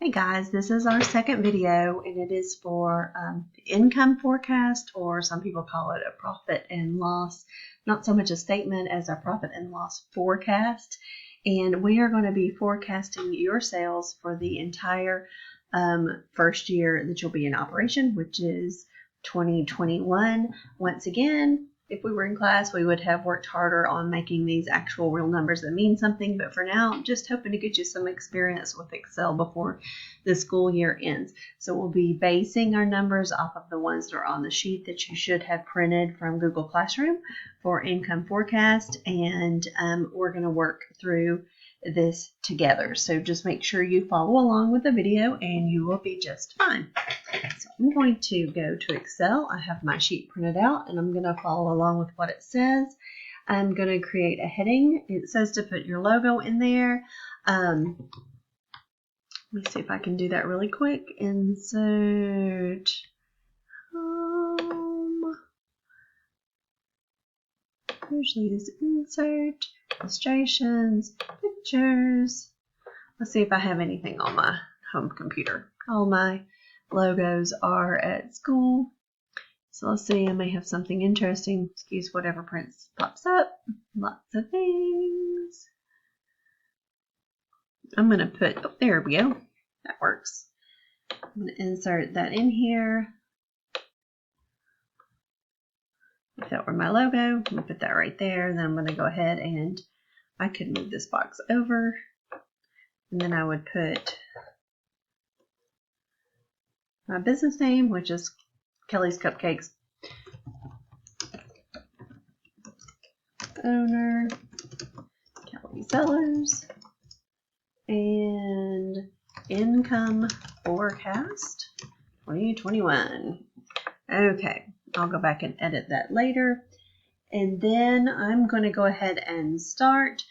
Hey guys, this is our second video and it is for the income forecast, or some people call it a profit and loss. Not so much a statement as a profit and loss forecast. And we are going to be forecasting your sales for the entire first year that you'll be in operation, which is 2021. Once again, if we were in class, we would have worked harder on making these actual real numbers that mean something. But for now, just hoping to get you some experience with Excel before the school year ends. So we'll be basing our numbers off of the ones that are on the sheet that you should have printed from Google Classroom for income forecast. And we're going to work through this together. So just make sure you follow along with the video and you will be just fine. So I'm going to go to Excel. I have my sheet printed out and I'm going to follow along with what it says. I'm going to create a heading. It says to put your logo in there. Let me see if I can do that really quick. Insert home. Usually is insert, illustrations, pictures. Let's see if I have anything on my home computer. All my logos are at school. So let's see, I may have something interesting. Excuse whatever prints pops up. Lots of things. I'm going to put, oh, there we go. That works. I'm going to insert that in here. If that were my logo, I'm going to put that right there. Then I'm going to go ahead and I could move this box over. And then I would put my business name, which is Kelly's Cupcakes. Owner, Kelly Sellers. And income forecast 2021. Okay, I'll go back and edit that later. And then I'm going to go ahead and start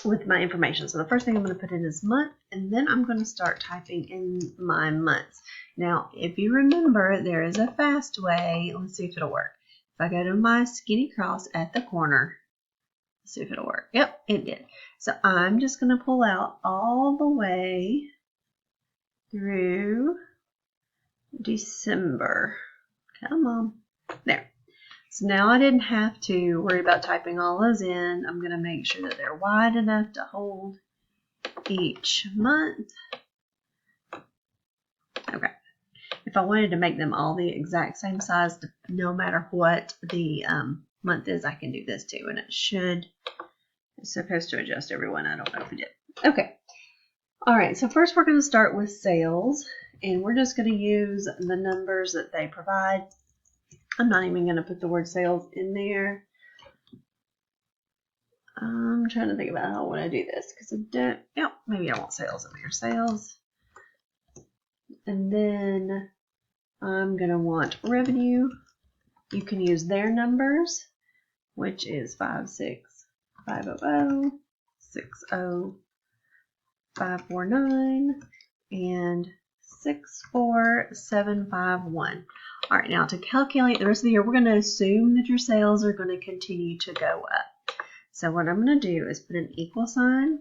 with my information. So the first thing I'm going to put in is month, and then I'm going to start typing in my months. Now, if you remember, there is a fast way. Let's see if it'll work. If I go to my skinny cross at the corner, let's see if it'll work. Yep, it did. So I'm just going to pull out all the way through December. Come on. There. So now I didn't have to worry about typing all those in. I'm going to make sure that they're wide enough to hold each month. Okay. If I wanted to make them all the exact same size, no matter what the month is, I can do this too. And it's supposed to adjust everyone. I don't know if it did. Okay. All right. So first we're going to start with sales. And we're just going to use the numbers that they provide. I'm not even going to put the word sales in there. I'm trying to think about how I want to do this because I don't, yep, maybe I want sales in there. Sales. And then I'm going to want revenue. You can use their numbers, which is 56500, 60549, and 64751. All right, now to calculate the rest of the year, we're going to assume that your sales are going to continue to go up. So what I'm going to do is put an equal sign,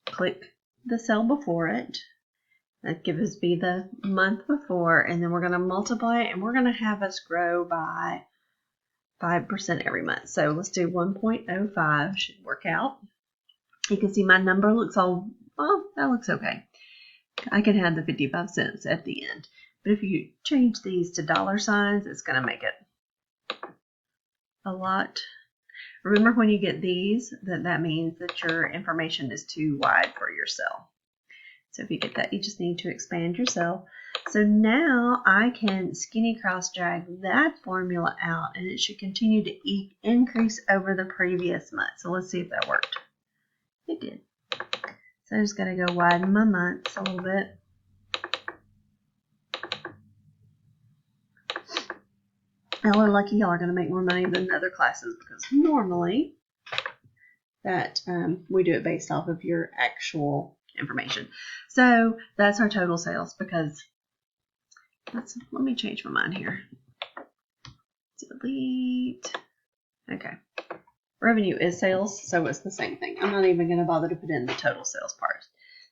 click the cell before it. That gives me the month before, and then we're going to multiply it, and we're going to have us grow by 5% every month. So let's do 1.05, should work out. You can see my number looks all, well, that looks okay. I can have the 55 cents at the end. But if you change these to dollar signs, it's going to make it a lot. Remember when you get these, that means that your information is too wide for your cell. So if you get that, you just need to expand your cell. So now I can skinny cross drag that formula out, and it should continue to increase over the previous month. So let's see if that worked. It did. So I just got to go widen my months a little bit. Y'all are lucky. Y'all are going to make more money than other classes, because normally that we do it based off of your actual information. So that's our total sales, because let me change my mind here. Delete. Okay. Revenue is sales, so it's the same thing. I'm not even going to bother to put in the total sales part.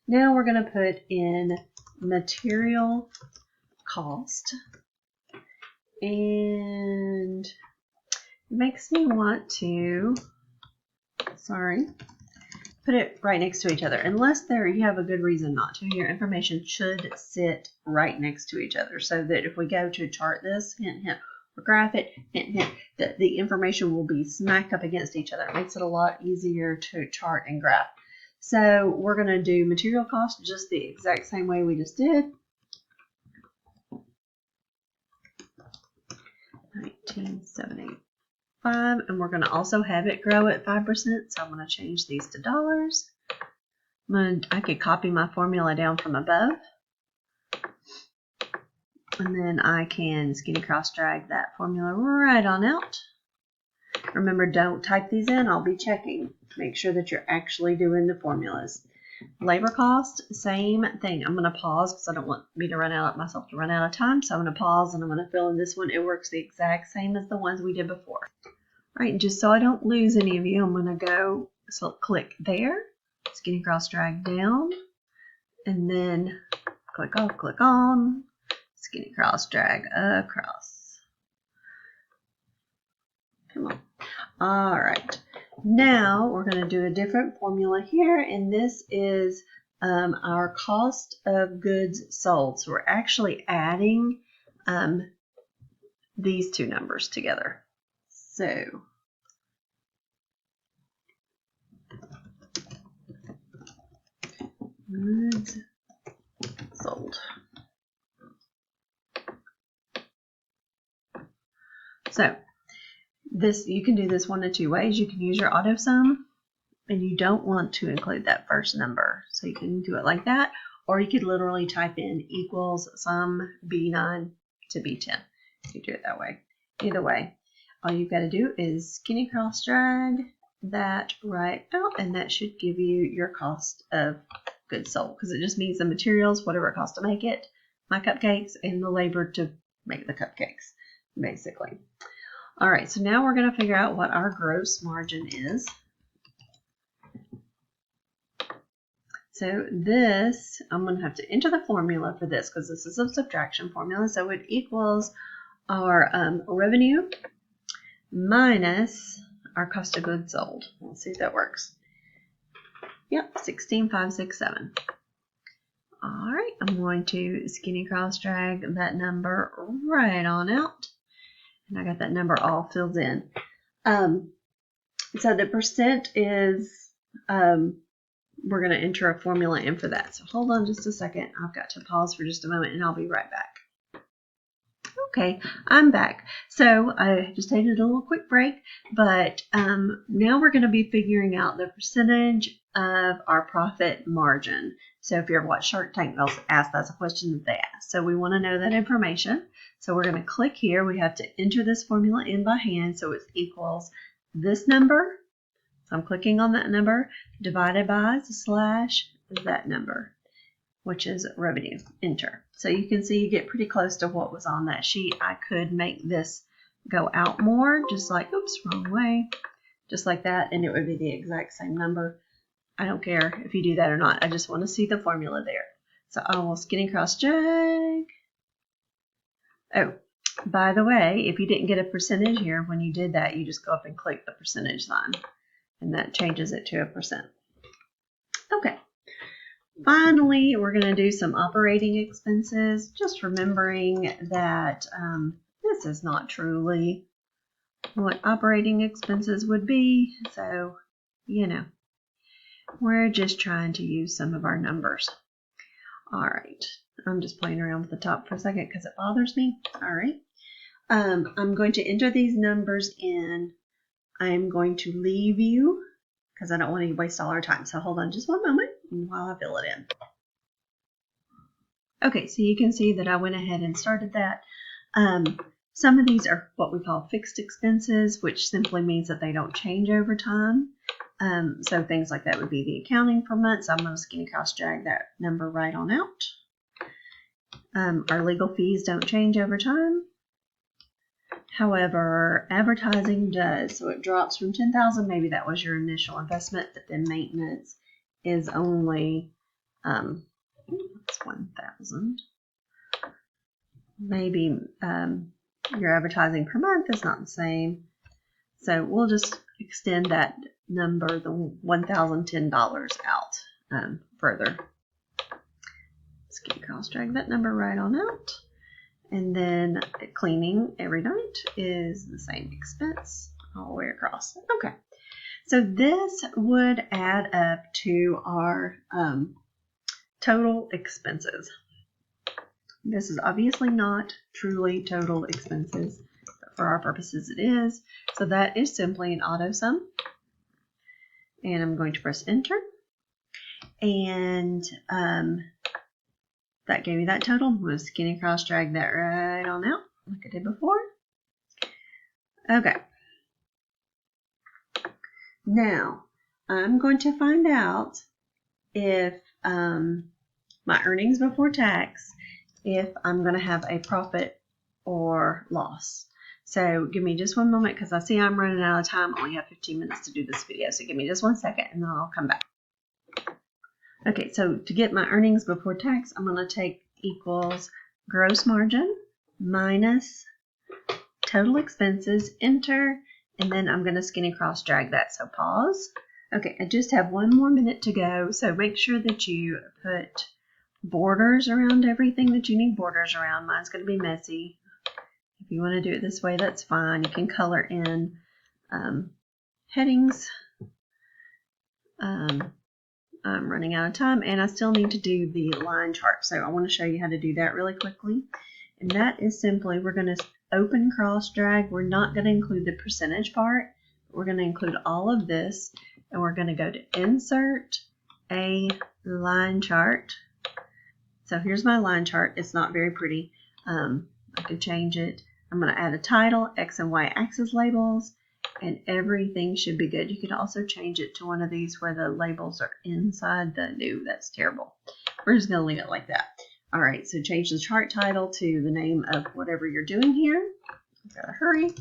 Now we're going to put in material cost, and it makes me want to, put it right next to each other. Unless you have a good reason not to, your information should sit right next to each other so that if we go to chart this, hint, hint, or graph it, hint, hint, that the information will be smack up against each other. It makes it a lot easier to chart and graph. So we're going to do material cost just the exact same way we just did. 19,785, and we're going to also have it grow at 5%. So I'm going to change these to dollars. I could copy my formula down from above, and then I can skinny cross drag that formula right on out. Remember, don't type these in. I'll be checking. Make sure that you're actually doing the formulas. Labor cost, same thing. I'm going to pause because I don't want myself to run out of time. So I'm going to pause and I'm going to fill in this one. It works the exact same as the ones we did before. All right, just so I don't lose any of you, I'm going to go, so click there, skinny cross drag down, and then click on, skinny cross drag across. Come on. All right. Now we're going to do a different formula here, and this is our cost of goods sold. So we're actually adding these two numbers together. So goods sold. So this, you can do this one of two ways. You can use your auto sum, and you don't want to include that first number. So you can do it like that, or you could literally type in equals sum B9 to B10. You do it that way. Either way, all you've got to do is skinny cross drag that right out, and that should give you your cost of goods sold, because it just means the materials, whatever it costs to make it, my cupcakes, and the labor to make the cupcakes, basically. All right, so now we're going to figure out what our gross margin is. So this, I'm going to have to enter the formula for this because this is a subtraction formula. So it equals our revenue minus our cost of goods sold. Let's see if that works. Yep, 16,567. All right, I'm going to skinny cross drag that number right on out. And I got that number all filled in. So the percent is, we're going to enter a formula in for that. So hold on just a second. I've got to pause for just a moment and I'll be right back. Okay, I'm back. So I just taken a little quick break, but now we're going to be figuring out the percentage of our profit margin. So if you ever watch Shark Tank, they'll ask, that's a question that they ask. So we want to know that information. So we're going to click here. We have to enter this formula in by hand. So it equals this number. So I'm clicking on that number divided by slash that number, which is revenue. Enter. So you can see you get pretty close to what was on that sheet. I could make this go out more, just like, oops, wrong way, just like that, and it would be the exact same number. I don't care if you do that or not. I just want to see the formula there. So I will skinny cross drag. Oh, by the way, if you didn't get a percentage here, when you did that, you just go up and click the percentage sign, and that changes it to a percent. Okay. Finally, we're going to do some operating expenses, just remembering that this is not truly what operating expenses would be. So, you know, we're just trying to use some of our numbers. All right. I'm just playing around with the top for a second because it bothers me. All right. I'm going to enter these numbers in. I'm going to leave you because I don't want to waste all our time. So hold on just one moment while I fill it in. Okay, so you can see that I went ahead and started that. Some of these are what we call fixed expenses, which simply means that they don't change over time. So things like that would be the accounting per month. So I'm going to skinny cross drag that number right on out. Our legal fees don't change over time. However, advertising does. So it drops from $10,000. Maybe that was your initial investment, but then maintenance is only That's 1,000. Maybe your advertising per month is not the same. So we'll just extend that number, the $1,010 out further. Let's cross drag that number right on out. And then cleaning every night is the same expense all the way across. Okay. So this would add up to our total expenses. This is obviously not truly total expenses, but for our purposes it is. So that is simply an auto sum. And I'm going to press enter. And that gave me that total. I'm going to skinny cross drag that right on out like I did before. Okay. Now, I'm going to find out if my earnings before tax, if I'm going to have a profit or loss. So give me just one moment because I see I'm running out of time. I only have 15 minutes to do this video. So give me just 1 second and then I'll come back. Okay, so to get my earnings before tax, I'm going to take equals gross margin minus total expenses, enter, and then I'm going to skinny cross drag that. So pause. Okay, I just have 1 more minute to go. So make sure that you put borders around everything that you need borders around. Mine's going to be messy. If you want to do it this way, that's fine. You can color in headings. I'm running out of time and I still need to do the line chart. So I want to show you how to do that really quickly. And that is simply, we're going to open cross drag. We're not going to include the percentage part. We're going to include all of this and we're going to go to insert a line chart. So here's my line chart. It's not very pretty. I could change it. I'm going to add a title, X and Y axis labels, and everything should be good. You could also change it to one of these where the labels are inside the new. That's terrible. We're just going to leave it like that. All right, so change the chart title to the name of whatever you're doing here. I've got to hurry.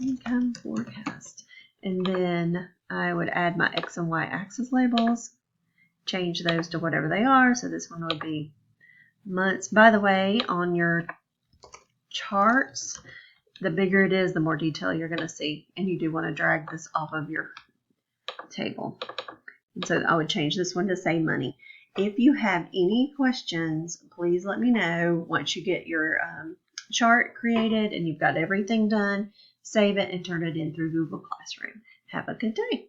Income forecast. And then I would add my X and Y axis labels, change those to whatever they are. So this one would be months. By the way, on your charts, the bigger it is, the more detail you're going to see. And you do want to drag this off of your table. And so I would change this one to say money. If you have any questions, please let me know. Once you get your chart created and you've got everything done, save it and turn it in through Google Classroom. Have a good day.